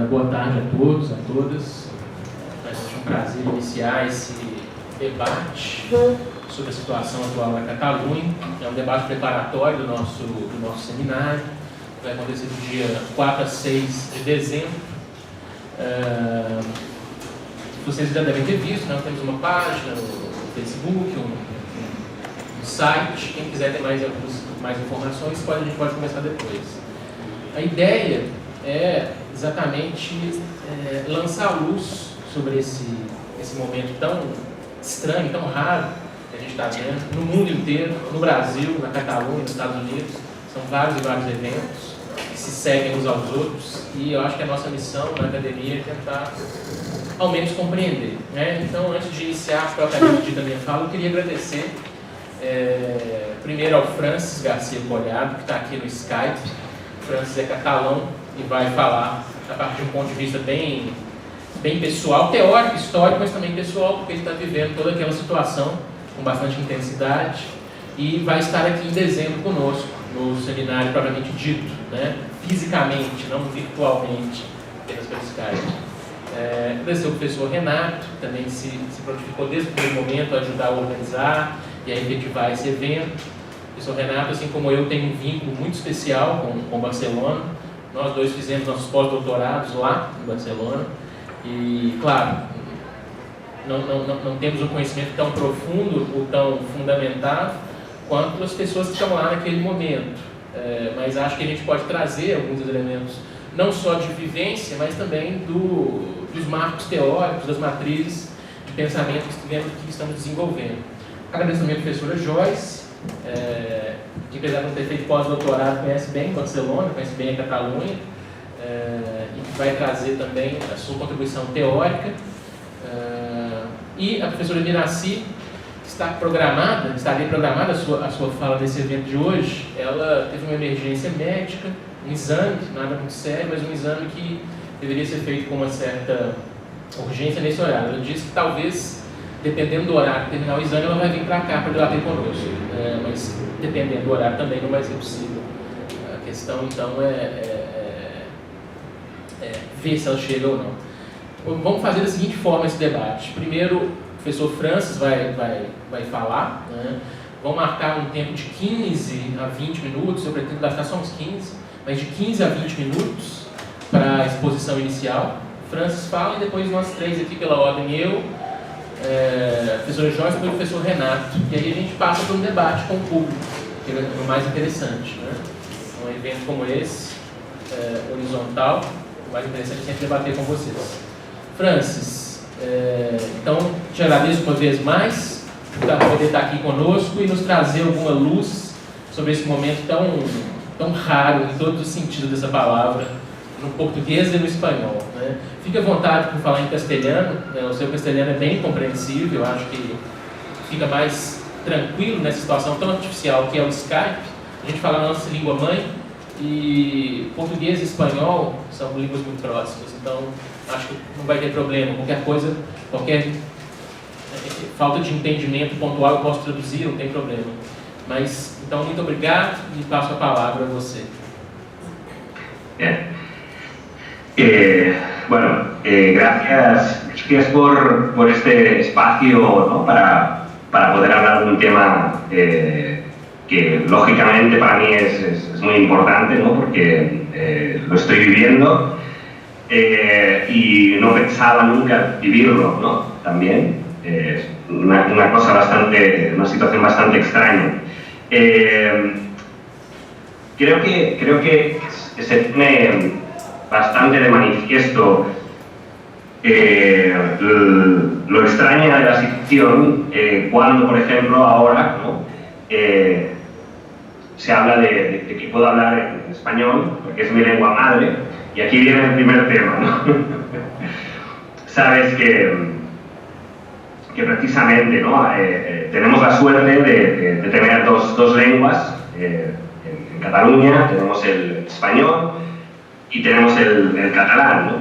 Boa tarde a todos, a todas. Vai ser um prazer iniciar esse debate sobre a situação atual na Catalunha. É um debate preparatório do nosso seminário. Vai acontecer do dia 4 a 6 de dezembro. Vocês já devem ter visto, nós temos uma página no Facebook, um site. Quem quiser ter mais informações, a gente pode começar depois. A ideia é exatamente lançar luz sobre esse momento tão estranho, tão raro que a gente está vendo no mundo inteiro, no Brasil, na Catalunha, nos Estados Unidos. São vários e vários eventos que se seguem uns aos outros, e eu acho que a nossa missão na academia é tentar ao menos compreender, né? Então, antes de iniciar propriamente dita a minha fala, eu queria agradecer primeiro ao Francis Garcia Collado, que está aqui no Skype. O Francis é catalão e vai falar a partir de um ponto de vista bem pessoal, teórico, histórico, mas também pessoal, porque ele está vivendo toda aquela situação com bastante intensidade, e vai estar aqui em dezembro conosco, no seminário propriamente dito, né? Fisicamente, não virtualmente, apenas pelo Skype. Agradecer ao professor Renato, que também se prontificou desde o primeiro momento a ajudar a organizar e a efetivar esse evento. O professor Renato, assim como eu, tem um vínculo muito especial com Barcelona. Nós dois fizemos nossos pós-doutorados lá em Barcelona e, claro, não temos um conhecimento tão profundo ou tão fundamentado quanto as pessoas que estão lá naquele momento. Mas acho que a gente pode trazer alguns elementos, não só de vivência, mas também dos marcos teóricos, das matrizes de pensamento que estamos desenvolvendo. Agradeço também a professora Joyce, que apesar de não ter feito pós-doutorado, conhece bem Barcelona, conhece bem a Catalunha, e que vai trazer também a sua contribuição teórica. E a professora Miraci, que estaria programada a sua fala nesse evento de hoje. Ela teve uma emergência médica, um exame, nada muito sério, mas um exame que deveria ser feito com uma certa urgência nesse horário. Ela disse que talvez, dependendo do horário de terminar o exame, ela vai vir para cá para debater conosco, mas dependendo do horário também não vai ser possível. A questão então é ver se ela chega ou não. Vamos fazer da seguinte forma esse debate. Primeiro, o professor Francis vai falar, né? Vamos marcar um tempo de 15 a 20 minutos, eu pretendo gastar só uns 15, mas de 15 a 20 minutos para a exposição inicial. Francis fala e depois nós três aqui pela ordem, eu, a professora Joyce e o professor Renato. E aí a gente passa por um debate com o público, que é o mais interessante, né? Um evento como esse, horizontal, o mais interessante é sempre debater com vocês. Francis, então te agradeço uma vez mais por poder estar aqui conosco e nos trazer alguma luz sobre esse momento tão raro em todos os sentidos dessa palavra, no português e no espanhol, né? Fique à vontade por falar em castelhano, né? O seu castelhano é bem compreensível, eu acho que fica mais tranquilo nessa situação tão artificial que é o Skype. A gente fala a nossa língua mãe, e português e espanhol são línguas muito próximas, então acho que não vai ter problema. Qualquer falta de entendimento pontual eu posso traduzir, não tem problema. Mas, então, muito obrigado e passo a palavra a você. Bueno, gracias por este espacio, ¿no? para poder hablar de un tema que lógicamente para mí es muy importante, ¿no? Porque lo estoy viviendo y no pensaba nunca vivirlo, ¿no? También una situación bastante extraña. Creo que se pone bastante de manifiesto lo extraña de la situación cuando, por ejemplo, ahora, ¿no? Se habla de que puedo hablar en español, porque es mi lengua madre, y aquí viene el primer tema, ¿no? Sabes que precisamente, ¿no? Tenemos la suerte de tener dos lenguas en Cataluña. Tenemos el español y tenemos el catalán, ¿no?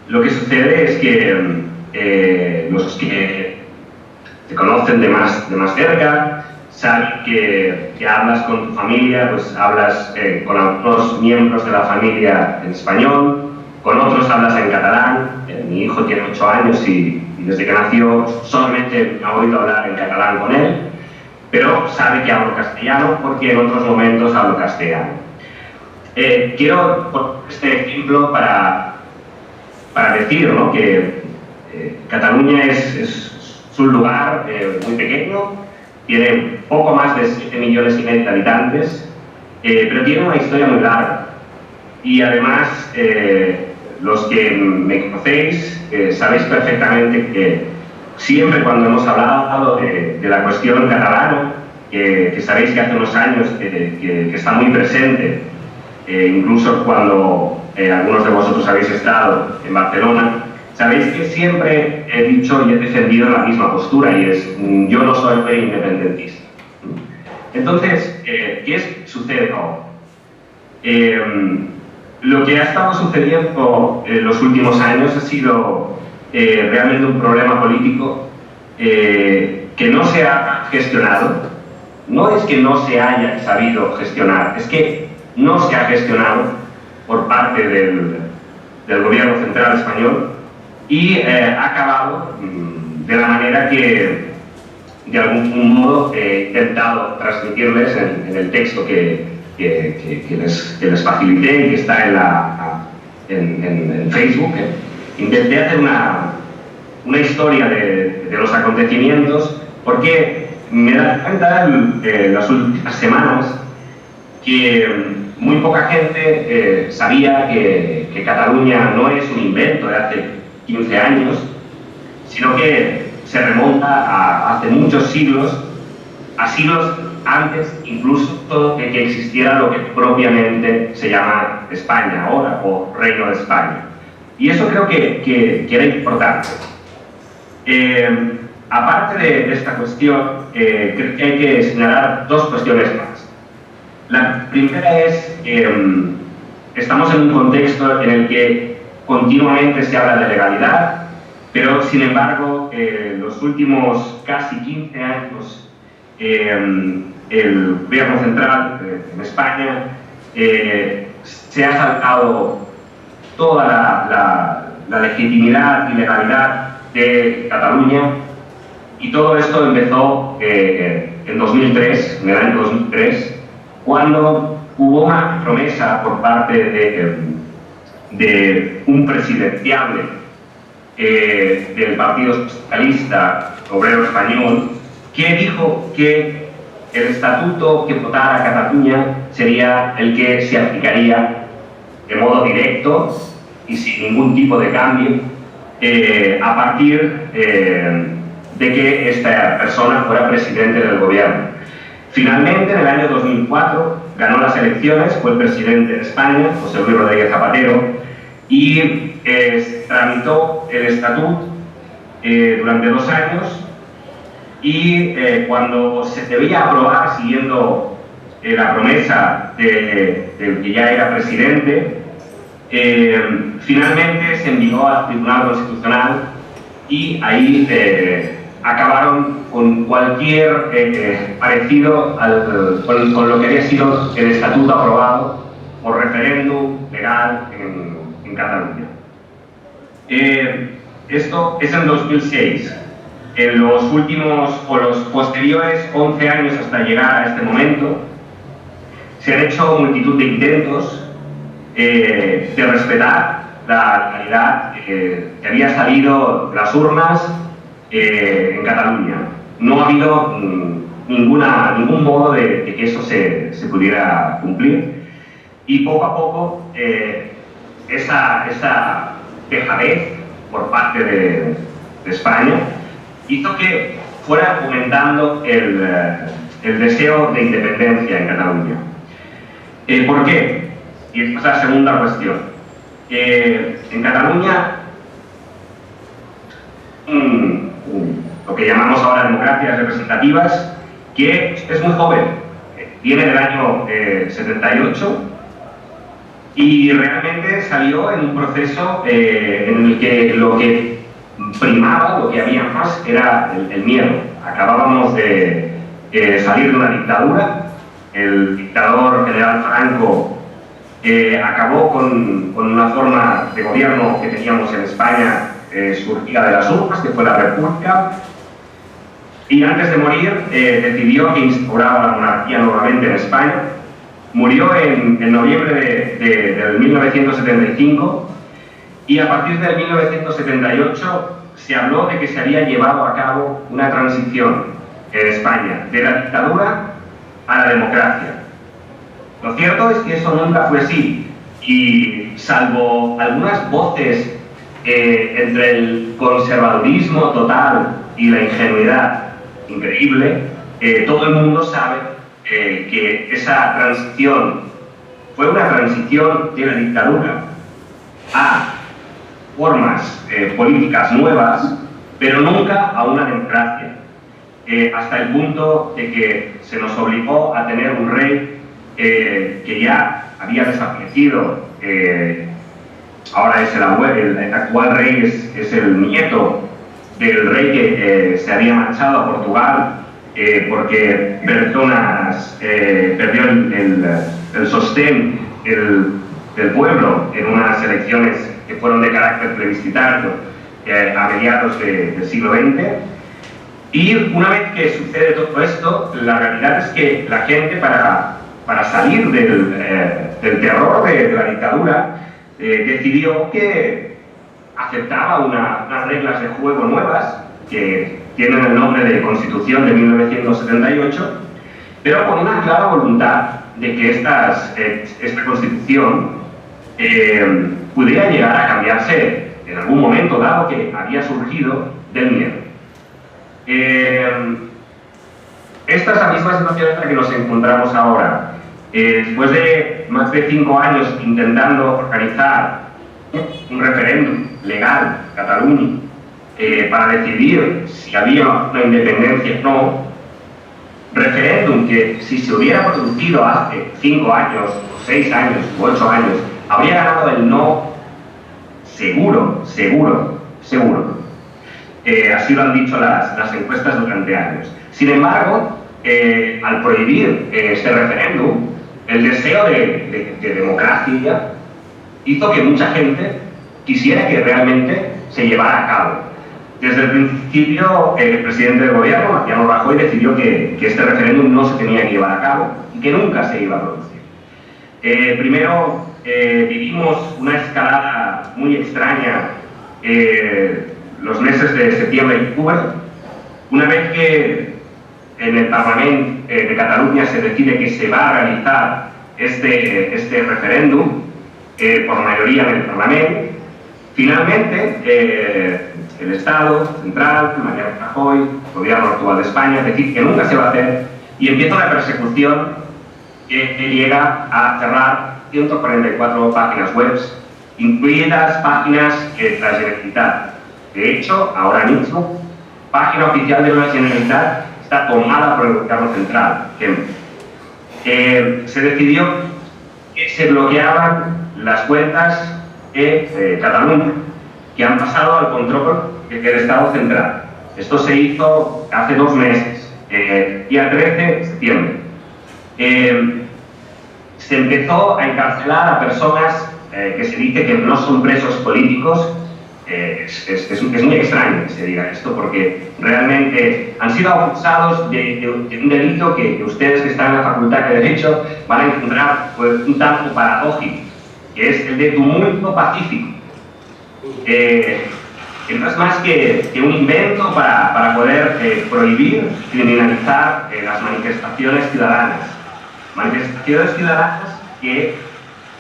Lo que sucede es que los que te conocen de más cerca saben que hablas con tu familia, pues hablas con algunos miembros de la familia en español, con otros hablas en catalán. Mi hijo tiene 8 años y desde que nació solamente ha oído hablar en catalán con él, pero sabe que hablo castellano porque en otros momentos hablo castellano. Quiero poner este ejemplo para decir, ¿no?, que Cataluña es un lugar muy pequeño, tiene poco más de 7,5 millones de habitantes, pero tiene una historia muy larga. Y además, los que me conocéis sabéis perfectamente que siempre cuando hemos hablado de la cuestión catalana, que sabéis que hace unos años que está muy presente, incluso cuando algunos de vosotros habéis estado en Barcelona, sabéis que siempre he dicho y he defendido la misma postura, y es: yo no soy independentista. Entonces, ¿qué sucede ahora? Lo que ha estado sucediendo en los últimos años ha sido realmente un problema político que no se ha gestionado. No es que no se haya sabido gestionar, es que no se ha gestionado por parte del gobierno central español, y ha acabado de la manera que de algún modo he intentado transmitirles en el texto que les facilité y que está en Facebook. Intenté hacer una historia de los acontecimientos, porque me he dado cuenta en las últimas semanas que muy poca gente sabía que Cataluña no es un invento de hace 15 años, sino que se remonta a hace muchos siglos, a siglos antes incluso de que existiera lo que propiamente se llama España ahora, o Reino de España. Y eso creo que era importante. Aparte de esta cuestión, creo que hay que señalar dos cuestiones más. La primera es que estamos en un contexto en el que continuamente se habla de legalidad, pero sin embargo, los últimos casi 15 años, el gobierno central en España se ha saltado toda la legitimidad y legalidad de Cataluña, y todo esto empezó en 2003, en el año 2003, cuando hubo una promesa por parte de un presidenciable del Partido Socialista Obrero Español, que dijo que el estatuto que votara Cataluña sería el que se aplicaría de modo directo y sin ningún tipo de cambio a partir de que esta persona fuera presidente del gobierno. Finalmente, en el año 2004, ganó las elecciones, fue el presidente de España, José Luis Rodríguez Zapatero, y tramitó el estatuto durante 2 años, y cuando se debía aprobar, siguiendo la promesa del que ya era presidente, finalmente se envió al Tribunal Constitucional, y ahí acabaron con cualquier parecido con lo que había sido el estatuto aprobado por referéndum legal en Cataluña. Esto es en 2006. En los últimos o los posteriores 11 años hasta llegar a este momento, se han hecho multitud de intentos de respetar la legalidad que había salido de las urnas en Cataluña. No ha habido ningún modo de que eso se pudiera cumplir, y poco a poco esa dejadez por parte de España hizo que fuera aumentando el deseo de independencia en Cataluña. ¿Por qué? Y esta es la segunda cuestión. En Cataluña, lo que llamamos ahora democracias representativas, que es muy joven, viene del año 78, y realmente salió en un proceso en el que lo que primaba, lo que había más, era el miedo. Acabábamos de salir de una dictadura. El dictador general Franco acabó con una forma de gobierno que teníamos en España surgida de las urnas, que fue la República, y antes de morir decidió que instauraba la monarquía nuevamente en España. Murió en noviembre del 1975 y a partir del 1978 se habló de que se había llevado a cabo una transición en España de la dictadura a la democracia. Lo cierto es que eso nunca fue así y salvo algunas voces entre el conservadurismo total y la ingenuidad increíble, todo el mundo sabe que esa transición fue una transición de la dictadura a formas políticas nuevas, pero nunca a una democracia, hasta el punto de que se nos obligó a tener un rey que ya había desaparecido. Ahora es el actual rey es el nieto del rey que se había marchado a Portugal porque perdió el sostén del pueblo en unas elecciones que fueron de carácter plebiscitario a mediados del siglo XX. Y una vez que sucede todo esto, la realidad es que la gente para salir del terror de la dictadura decidió que aceptaba unas reglas de juego nuevas que tienen el nombre de Constitución de 1978, pero con una clara voluntad de que esta Constitución pudiera llegar a cambiarse en algún momento dado que había surgido del miedo. Esta es la misma situación en la que nos encontramos ahora. Después de más de 5 años intentando organizar un referéndum legal en Cataluña para decidir si había una independencia o no, referéndum que si se hubiera producido hace 5 años, o 6 años, o 8 años, habría ganado el no seguro, seguro, seguro. Así lo han dicho las encuestas durante años. Sin embargo, al prohibir este referéndum, el deseo de democracia hizo que mucha gente quisiera que realmente se llevara a cabo. Desde el principio, el presidente del gobierno, Mariano Rajoy, decidió que este referéndum no se tenía que llevar a cabo y que nunca se iba a producir. Primero, vivimos una escalada muy extraña los meses de septiembre y octubre. Una vez que en el Parlamento de Cataluña se decide que se va a realizar este referéndum por mayoría en el Parlamento, finalmente el Estado central, Mariano Rajoy, el gobierno actual de España, decide que nunca se va a hacer y empieza una persecución que llega a cerrar 144 páginas web, incluidas páginas de la Generalitat. De hecho, ahora mismo, página oficial de la Generalitat está tomada por el gobierno central. Se decidió que se bloqueaban las cuentas de Cataluña, que han pasado al control del Estado central. Esto se hizo hace 2 meses, día 13 de septiembre. Se empezó a encarcelar a personas que se dice que no son presos políticos. Es muy extraño que se diga esto porque realmente han sido acusados de un delito que ustedes que están en la Facultad de Derecho van a encontrar pues, un tanto paradójico, que es el de tumulto pacífico. Que no es más que un invento para poder prohibir, criminalizar las manifestaciones ciudadanas. Manifestaciones ciudadanas que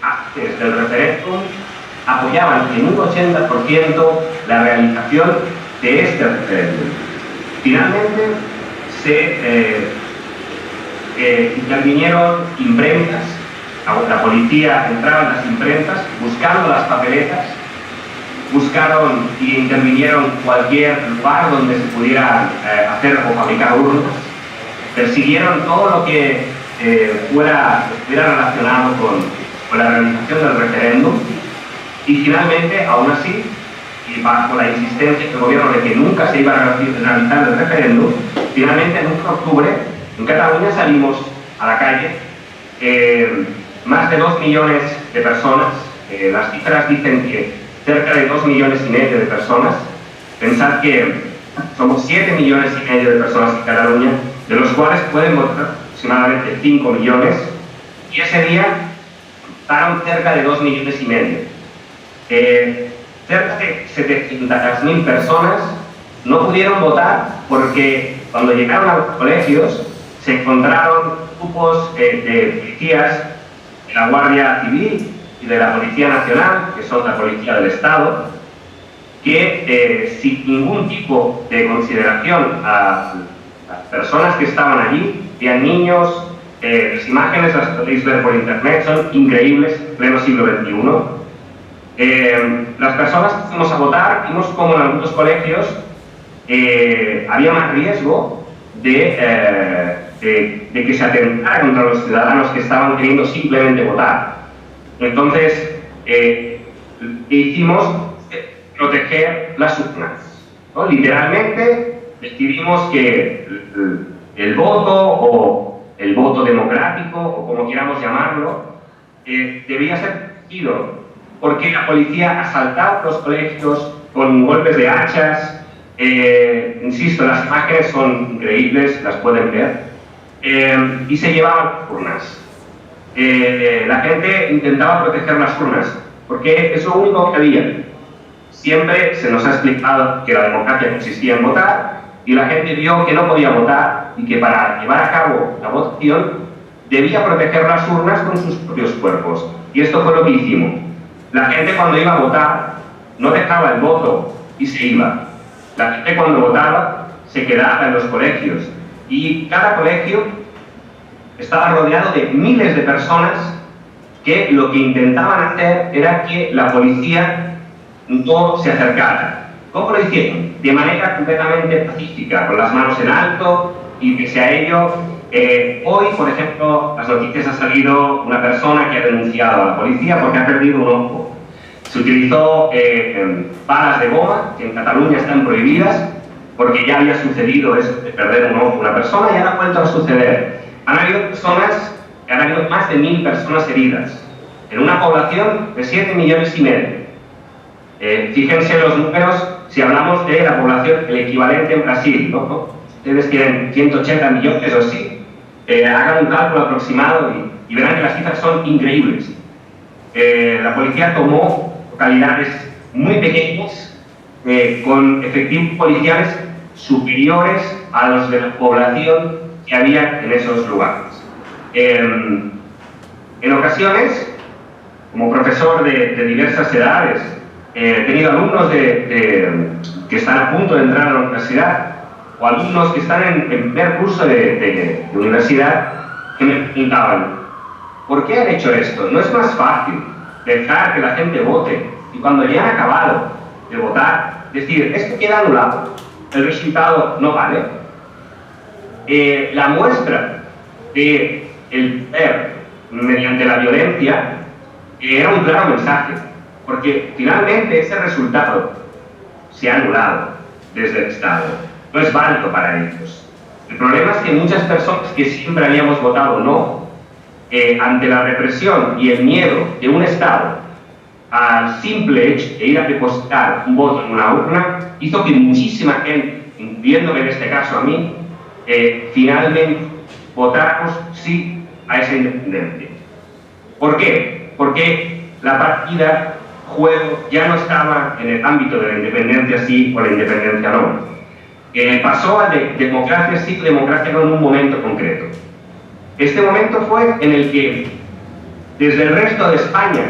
antes del referéndum apoyaban en un 80% la realización de este referéndum. Finalmente se intervinieron imprentas, la policía entraba en las imprentas buscando las papeletas, buscaron y intervinieron cualquier lugar donde se pudiera hacer o fabricar urnas, persiguieron todo lo que estuviera relacionado con la realización del referéndum. Y finalmente, aún así, y bajo la insistencia del gobierno de que nunca se iba a realizar el referéndum, finalmente en 1 de octubre en Cataluña salimos a la calle más de 2 millones de personas. Las cifras dicen que cerca de 2,5 millones de personas. Pensad que somos 7,5 millones de personas en Cataluña, de los cuales pueden votar aproximadamente 5 millones, y ese día votaron cerca de 2,5 millones. Cerca de 700.000 personas no pudieron votar porque cuando llegaron a los colegios se encontraron grupos de policías de la Guardia Civil y de la Policía Nacional, que son la Policía del Estado, que sin ningún tipo de consideración a las personas que estaban allí, habían niños, las imágenes las podéis ver por internet, son increíbles, pleno siglo XXI. Las personas que fuimos a votar, vimos como en algunos colegios había más riesgo de que se atentara contra los ciudadanos que estaban queriendo simplemente votar. Entonces, ¿qué hicimos? Proteger las urnas, ¿no? Literalmente decidimos que el voto o el voto democrático, o como queramos llamarlo, debía ser protegido porque la policía asaltaba los colegios con golpes de hachas. Insisto, las imágenes son increíbles, las pueden ver, y se llevaban las urnas. La gente intentaba proteger las urnas porque es lo único que había. Siempre se nos ha explicado que la democracia consistía en votar, y la gente vio que no podía votar y que para llevar a cabo la votación debía proteger las urnas con sus propios cuerpos. Y esto fue lo que hicimos. La gente cuando iba a votar no dejaba el voto y se iba. La gente cuando votaba se quedaba en los colegios, y cada colegio estaba rodeado de miles de personas que lo que intentaban hacer era que la policía no se acercara. ¿Cómo lo hicieron? De manera completamente pacífica, con las manos en alto, y pese a ello, hoy, por ejemplo, las noticias ha salido una persona que ha denunciado a la policía porque ha perdido un ojo. Se utilizó balas de goma, que en Cataluña están prohibidas, porque ya había sucedido eso de perder un ojo a una persona y ahora ha vuelto a suceder. Han habido más de 1.000 personas heridas, en una población de 7,5 millones. Fíjense los números si hablamos de la población, el equivalente en Brasil, ¿no? Ustedes tienen 180 millones o así, hagan un cálculo aproximado y verán que las cifras son increíbles. La policía tomó localidades muy pequeñas con efectivos policiales superiores a los de la población que había en esos lugares. En ocasiones, como profesor de diversas edades, he tenido alumnos que están a punto de entrar a la universidad, o alumnos que están en primer curso de universidad, que me preguntaban: ¿por qué han hecho esto? ¿No es más fácil dejar que la gente vote y cuando ya han acabado de votar, decir, esto queda anulado, el resultado no vale? La muestra de el poder mediante la violencia era un claro mensaje, porque finalmente ese resultado se ha anulado desde el Estado, no es válido para ellos. El problema es que muchas personas que siempre habíamos votado no, ante la represión y el miedo de un Estado al simple hecho de ir a depositar un voto en una urna, hizo que muchísima gente, incluyéndome en este caso a mí, finalmente votáramos sí a esa independencia. ¿Por qué? Porque la partida juego ya no estaba en el ámbito de la independencia sí o la independencia no. Pasó a democracia sí, democracia no en un momento concreto. Este momento fue en el que, desde el resto de España,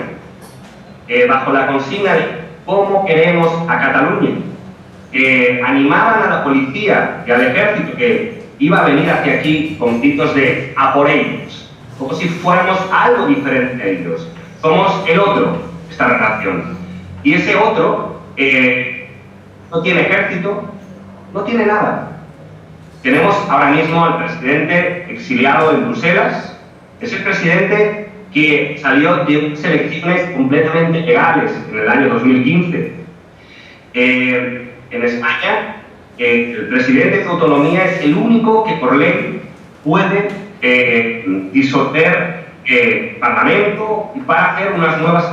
bajo la consigna de cómo queremos a Cataluña, animaban a la policía y al ejército que iba a venir hacia aquí con gritos de a por ellos, como si fuéramos algo diferente a ellos. Somos el otro, esta relación. Y ese otro no tiene ejército, no tiene nada. Tenemos ahora mismo al presidente exiliado en Bruselas. Es el presidente que salió de unas elecciones completamente legales en el año 2015. En España, el presidente de autonomía es el único que por ley puede disolver Parlamento y para hacer unas nuevas